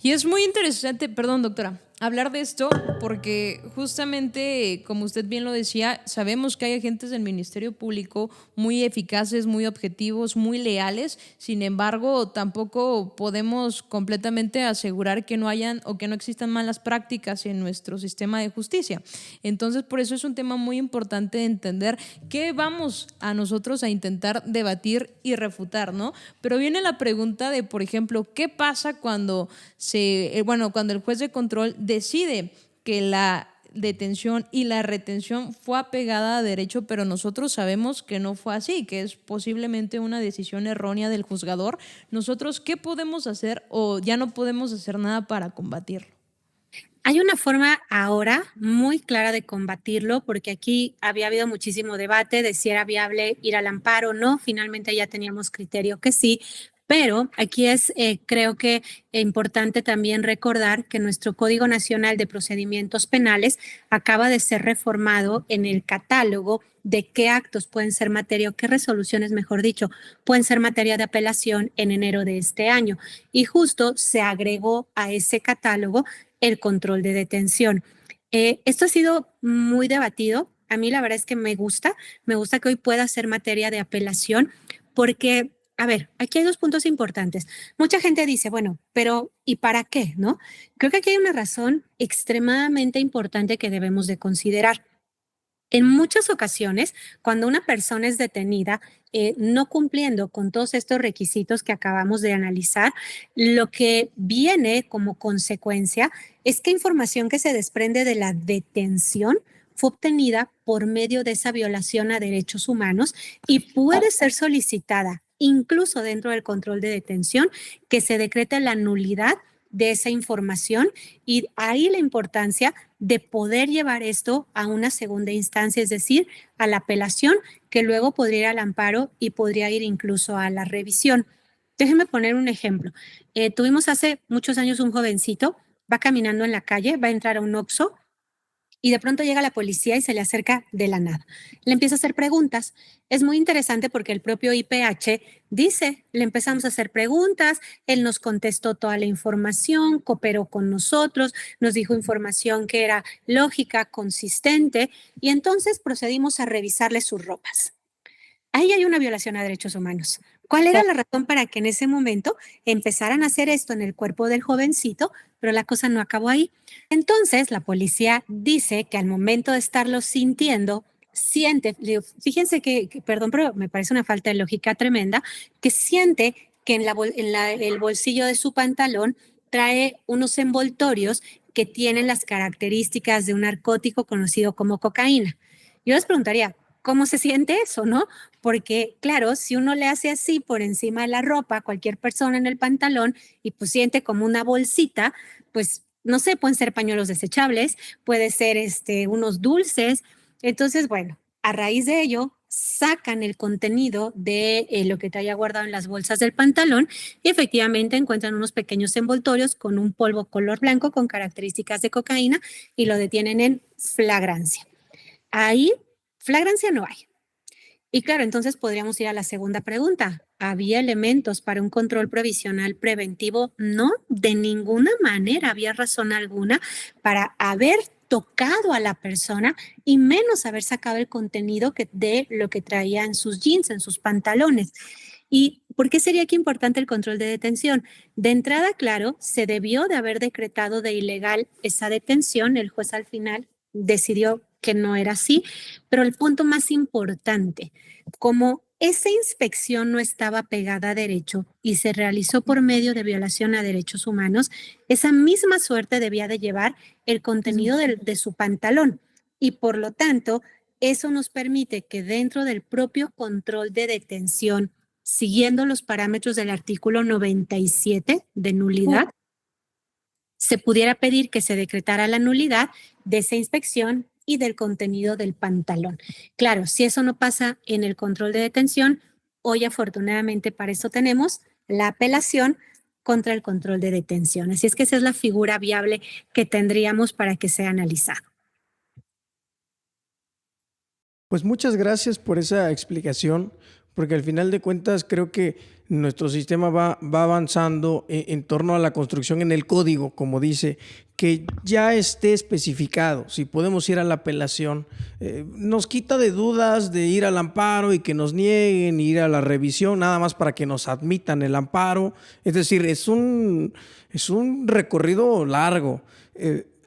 [SPEAKER 1] Y es muy interesante, perdón, doctora, hablar de esto porque justamente, como usted bien lo decía, sabemos que hay agentes del Ministerio Público muy eficaces, muy objetivos, muy leales. Sin embargo, tampoco podemos completamente asegurar que no hayan o que no existan malas prácticas en nuestro sistema de justicia. Entonces, por eso es un tema muy importante de entender qué vamos a nosotros a intentar debatir y refutar, ¿no? Pero viene la pregunta de, por ejemplo, ¿qué pasa cuando cuando el juez de control decide que la detención y la retención fue apegada a derecho, pero nosotros sabemos que no fue así, que es posiblemente una decisión errónea del juzgador? ¿Nosotros qué podemos hacer o ya no podemos hacer nada para combatirlo?
[SPEAKER 3] Hay una forma ahora muy clara de combatirlo, porque aquí había habido muchísimo debate de si era viable ir al amparo o no. Finalmente ya teníamos criterio que sí, pero aquí es, creo que importante también recordar que nuestro Código Nacional de Procedimientos Penales acaba de ser reformado en el catálogo de qué actos pueden ser materia, o qué resoluciones, mejor dicho, pueden ser materia de apelación en enero de este año. Y justo se agregó a ese catálogo el control de detención. Esto ha sido muy debatido. A mí la verdad es que me gusta que hoy pueda ser materia de apelación, porque, a ver, aquí hay dos puntos importantes. Mucha gente dice, bueno, pero ¿y para qué? ¿No? Creo que aquí hay una razón extremadamente importante que debemos de considerar. En muchas ocasiones, cuando una persona es detenida, no cumpliendo con todos estos requisitos que acabamos de analizar, lo que viene como consecuencia es que información que se desprende de la detención fue obtenida por medio de esa violación a derechos humanos y puede ser solicitada incluso dentro del control de detención, que se decrete la nulidad de esa información, y ahí la importancia de poder llevar esto a una segunda instancia, es decir, a la apelación, que luego podría ir al amparo y podría ir incluso a la revisión. Déjenme poner un ejemplo. Tuvimos hace muchos años un jovencito, va caminando en la calle, va a entrar a un Oxxo, y de pronto llega la policía y se le acerca de la nada. Le empieza a hacer preguntas. Es muy interesante porque el propio IPH dice, le empezamos a hacer preguntas, él nos contestó toda la información, cooperó con nosotros, nos dijo información que era lógica, consistente, y entonces procedimos a revisarle sus ropas. Ahí hay una violación a derechos humanos. ¿Cuál era la razón para que en ese momento empezaran a hacer esto en el cuerpo del jovencito? Pero la cosa no acabó ahí. Entonces, la policía dice que al momento de estarlo sintiendo, siente, fíjense perdón, pero me parece una falta de lógica tremenda, que siente que el bolsillo de su pantalón trae unos envoltorios que tienen las características de un narcótico conocido como cocaína. Yo les preguntaría, ¿cómo se siente eso, no? Porque, claro, si uno le hace así por encima de la ropa a cualquier persona en el pantalón y pues siente como una bolsita, pues no sé, pueden ser pañuelos desechables, puede ser unos dulces. Entonces, bueno, a raíz de ello, sacan el contenido de lo que traía guardado en las bolsas del pantalón y efectivamente encuentran unos pequeños envoltorios con un polvo color blanco con características de cocaína y lo detienen en flagrancia. Ahí, flagrancia no hay. Y claro, entonces podríamos ir a la segunda pregunta. ¿Había elementos para un control provisional preventivo? No, de ninguna manera había razón alguna para haber tocado a la persona y menos haber sacado el contenido de lo que traía en sus jeans, en sus pantalones. ¿Y por qué sería que importante el control de detención? De entrada, claro, se debió de haber decretado de ilegal esa detención. El juez al final decidió que no era así, pero el punto más importante, como esa inspección no estaba pegada a derecho y se realizó por medio de violación a derechos humanos, esa misma suerte debía de llevar el contenido de su pantalón. Y por lo tanto, eso nos permite que dentro del propio control de detención, siguiendo los parámetros del artículo 97 de nulidad, se pudiera pedir que se decretara la nulidad de esa inspección y del contenido del pantalón. Claro, si eso no pasa en el control de detención, hoy afortunadamente para eso tenemos la apelación contra el control de detención. Así es que esa es la figura viable que tendríamos para que sea analizado.
[SPEAKER 2] Pues muchas gracias por esa explicación, porque al final de cuentas creo que nuestro sistema va avanzando en torno a la construcción en el código, como dice, que ya esté especificado. Si podemos ir a la apelación, nos quita de dudas de ir al amparo y que nos nieguen, ir a la revisión, nada más para que nos admitan el amparo. Es decir, es un recorrido largo.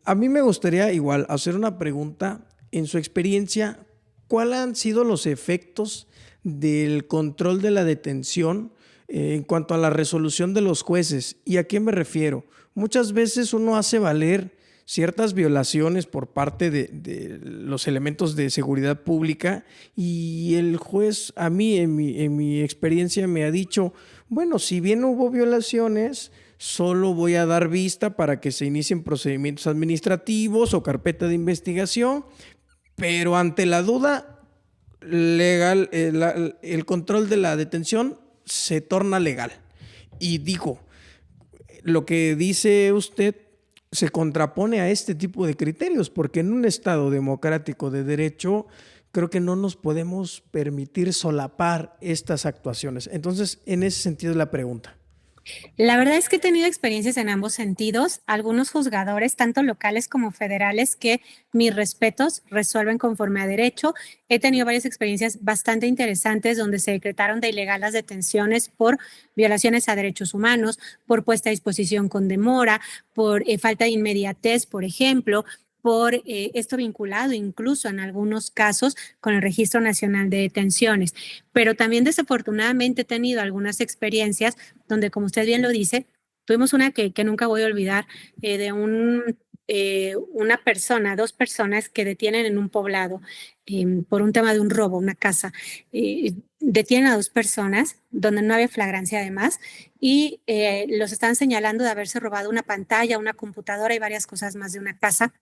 [SPEAKER 2] A mí me gustaría igual hacer una pregunta. En su experiencia, ¿cuáles han sido los efectos del control de la detención en cuanto a la resolución de los jueces? ¿Y a qué me refiero? Muchas veces uno hace valer ciertas violaciones por parte de los elementos de seguridad pública y el juez, a mí en mi experiencia me ha dicho, bueno, si bien hubo violaciones, solo voy a dar vista para que se inicien procedimientos administrativos o carpeta de investigación, pero ante la duda legal, el control de la detención se torna legal. Y digo, lo que dice usted se contrapone a este tipo de criterios, porque en un Estado democrático de derecho creo que no nos podemos permitir solapar estas actuaciones. Entonces, en ese sentido es la pregunta.
[SPEAKER 3] La verdad es que he tenido experiencias en ambos sentidos, algunos juzgadores, tanto locales como federales, que mis respetos resuelven conforme a derecho. He tenido varias experiencias bastante interesantes donde se decretaron de ilegal las detenciones por violaciones a derechos humanos, por puesta a disposición con demora, por falta de inmediatez, por ejemplo, por esto vinculado incluso en algunos casos con el Registro Nacional de Detenciones. Pero también desafortunadamente he tenido algunas experiencias donde, como usted bien lo dice, tuvimos una que nunca voy a olvidar, de una persona, dos personas que detienen en un poblado por un tema de un robo, una casa. Detienen a dos personas donde no había flagrancia además y los están señalando de haberse robado una pantalla, una computadora y varias cosas más de una casa.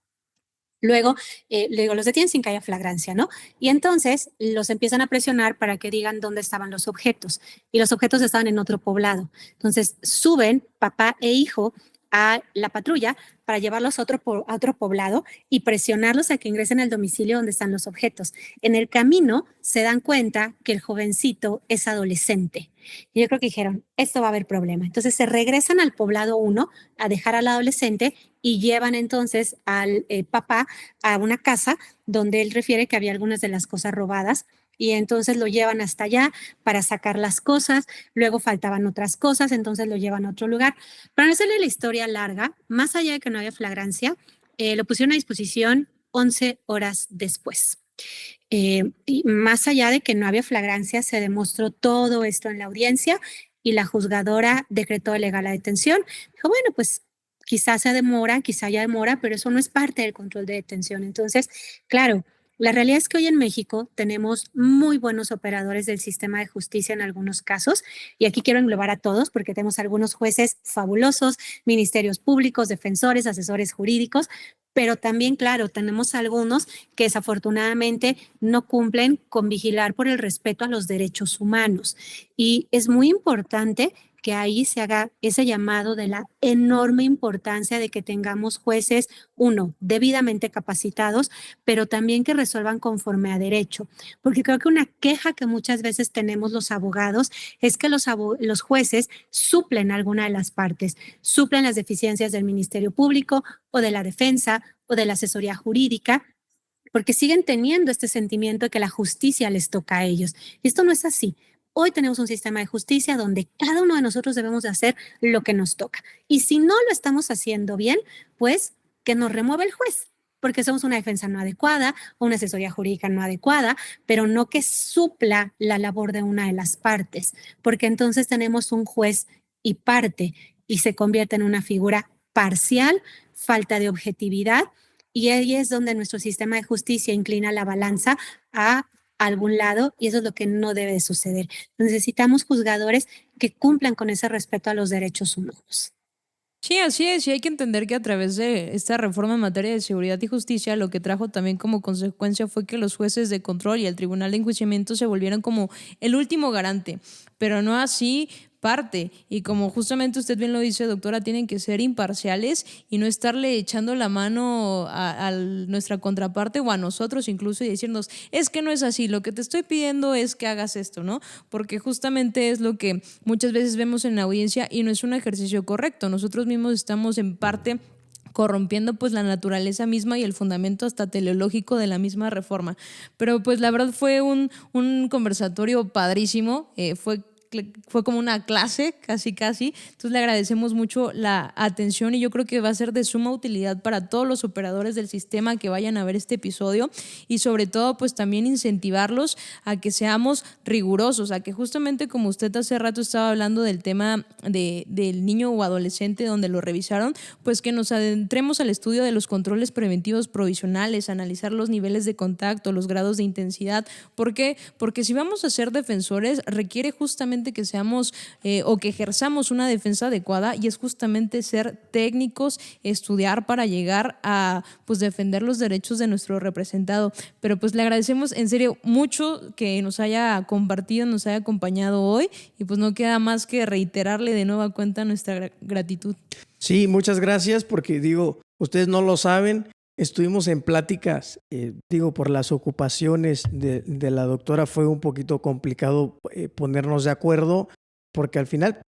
[SPEAKER 3] Luego, los detienen sin que haya flagrancia, ¿no? Y entonces los empiezan a presionar para que digan dónde estaban los objetos. Y los objetos estaban en otro poblado. Entonces suben papá e hijo a la patrulla para llevarlos a otro poblado y presionarlos a que ingresen al domicilio donde están los objetos. En el camino se dan cuenta que el jovencito es adolescente. Y yo creo que dijeron, esto va a haber problema. Entonces se regresan al poblado 1 a dejar al adolescente y llevan entonces al papá a una casa donde él refiere que había algunas de las cosas robadas y entonces lo llevan hasta allá para sacar las cosas, luego faltaban otras cosas, entonces lo llevan a otro lugar. Para no hacerle la historia larga, más allá de que no había flagrancia, lo pusieron a disposición 11 horas después. Y más allá de que no había flagrancia, se demostró todo esto en la audiencia y la juzgadora decretó legal la detención. Dijo, bueno, pues quizás se demora, quizá haya demora, pero eso no es parte del control de detención. Entonces, claro, la realidad es que hoy en México tenemos muy buenos operadores del sistema de justicia en algunos casos, y aquí quiero englobar a todos porque tenemos algunos jueces fabulosos, ministerios públicos, defensores, asesores jurídicos, pero también, claro, tenemos algunos que desafortunadamente no cumplen con vigilar por el respeto a los derechos humanos. Y es muy importante que ahí se haga ese llamado de la enorme importancia de que tengamos jueces, uno, debidamente capacitados, pero también que resuelvan conforme a derecho. Porque creo que una queja que muchas veces tenemos los abogados es que los jueces suplen alguna de las partes, suplen las deficiencias del Ministerio Público o de la defensa o de la asesoría jurídica, porque siguen teniendo este sentimiento de que la justicia les toca a ellos. Y esto no es así. Hoy tenemos un sistema de justicia donde cada uno de nosotros debemos de hacer lo que nos toca. Y si no lo estamos haciendo bien, pues que nos remueva el juez. porque somos una defensa no adecuada o una asesoría jurídica no adecuada, pero no que supla la labor de una de las partes, porque entonces tenemos un juez y parte y se convierte en una figura parcial, falta de objetividad, y ahí es donde nuestro sistema de justicia inclina la balanza a algún lado, y eso es lo que no debe de suceder. Necesitamos juzgadores que cumplan con ese respeto a los derechos humanos.
[SPEAKER 1] Sí, así es, y hay que entender que a través de esta reforma en materia de seguridad y justicia, lo que trajo también como consecuencia fue que los jueces de control y el tribunal de enjuiciamiento se volvieran como el último garante, pero no así parte. Y como justamente usted bien lo dice, doctora, tienen que ser imparciales y no estarle echando la mano a nuestra contraparte o a nosotros incluso y decirnos, es que no es así, lo que te estoy pidiendo es que hagas esto, ¿no? Porque justamente es lo que muchas veces vemos en la audiencia y no es un ejercicio correcto. Nosotros mismos estamos en parte corrompiendo pues la naturaleza misma y el fundamento hasta teleológico de la misma reforma. Pero pues la verdad fue un conversatorio padrísimo, fue como una clase, casi. Entonces le agradecemos mucho la atención y yo creo que va a ser de suma utilidad para todos los operadores del sistema que vayan a ver este episodio y sobre todo pues también incentivarlos a que seamos rigurosos, a que justamente como usted hace rato estaba hablando del tema del niño o adolescente donde lo revisaron, pues que nos adentremos al estudio de los controles preventivos provisionales, analizar los niveles de contacto, los grados de intensidad. ¿Por qué? Porque si vamos a ser defensores requiere justamente que seamos o que ejerzamos una defensa adecuada y es justamente ser técnicos, estudiar para llegar a pues defender los derechos de nuestro representado. Pero pues le agradecemos en serio mucho que nos haya compartido, nos haya acompañado hoy y pues no queda más que reiterarle de nueva cuenta nuestra gratitud.
[SPEAKER 2] Sí, muchas gracias porque digo, ustedes no lo saben, estuvimos en pláticas, por las ocupaciones de la doctora fue un poquito complicado ponernos de acuerdo porque al final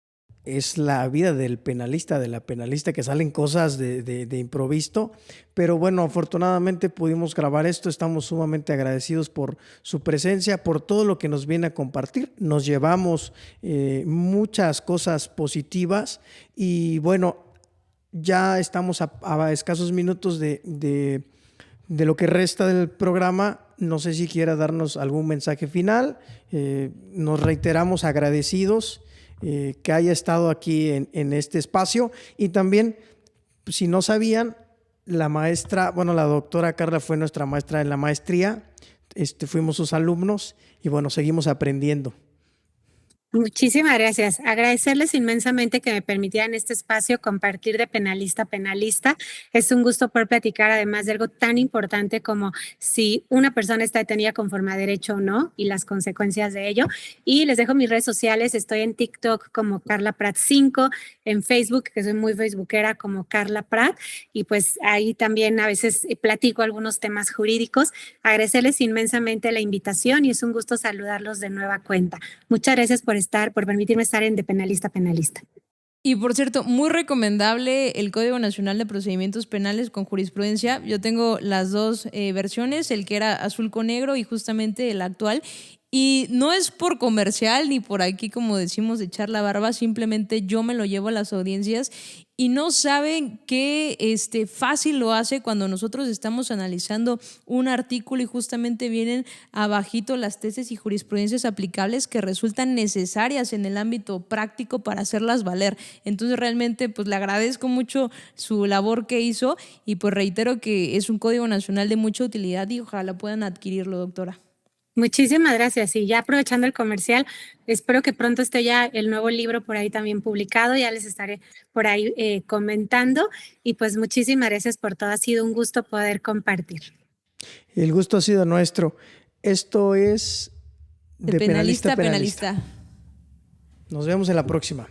[SPEAKER 2] es la vida del penalista, de la penalista que salen cosas de improviso, pero bueno, afortunadamente pudimos grabar esto, estamos sumamente agradecidos por su presencia, por todo lo que nos viene a compartir, nos llevamos muchas cosas positivas y bueno, ya estamos a escasos minutos de lo que resta del programa. No sé si quiera darnos algún mensaje final. Nos reiteramos agradecidos que haya estado aquí en este espacio. Y también, si no sabían, la doctora Carla fue nuestra maestra en la maestría. Fuimos sus alumnos y bueno, seguimos aprendiendo.
[SPEAKER 3] Muchísimas gracias. Agradecerles inmensamente que me permitieran este espacio compartir de penalista a penalista. Es un gusto poder platicar además de algo tan importante como si una persona está detenida conforme a derecho o no y las consecuencias de ello. Y les dejo mis redes sociales. Estoy en TikTok como Carla Prat 5, en Facebook, que soy muy facebookera, como Carla Prat. Y pues ahí también a veces platico algunos temas jurídicos. Agradecerles inmensamente la invitación y es un gusto saludarlos de nueva cuenta. Muchas gracias por permitirme estar en De Penalista a Penalista.
[SPEAKER 1] Y por cierto, muy recomendable el Código Nacional de Procedimientos Penales con jurisprudencia. Yo tengo las dos versiones, el que era azul con negro y justamente el actual. Y no es por comercial ni por aquí, como decimos, echar la barba, simplemente yo me lo llevo a las audiencias y no saben qué fácil lo hace cuando nosotros estamos analizando un artículo y justamente vienen abajito las tesis y jurisprudencias aplicables que resultan necesarias en el ámbito práctico para hacerlas valer. Entonces realmente pues le agradezco mucho su labor que hizo y pues reitero que es un código nacional de mucha utilidad y ojalá puedan adquirirlo, doctora.
[SPEAKER 3] Muchísimas gracias. Y ya aprovechando el comercial, espero que pronto esté ya el nuevo libro por ahí también publicado. Ya les estaré por ahí comentando. Y pues muchísimas gracias por todo. Ha sido un gusto poder compartir.
[SPEAKER 2] El gusto ha sido nuestro. Esto es
[SPEAKER 1] De penalista a penalista.
[SPEAKER 2] Nos vemos en la próxima.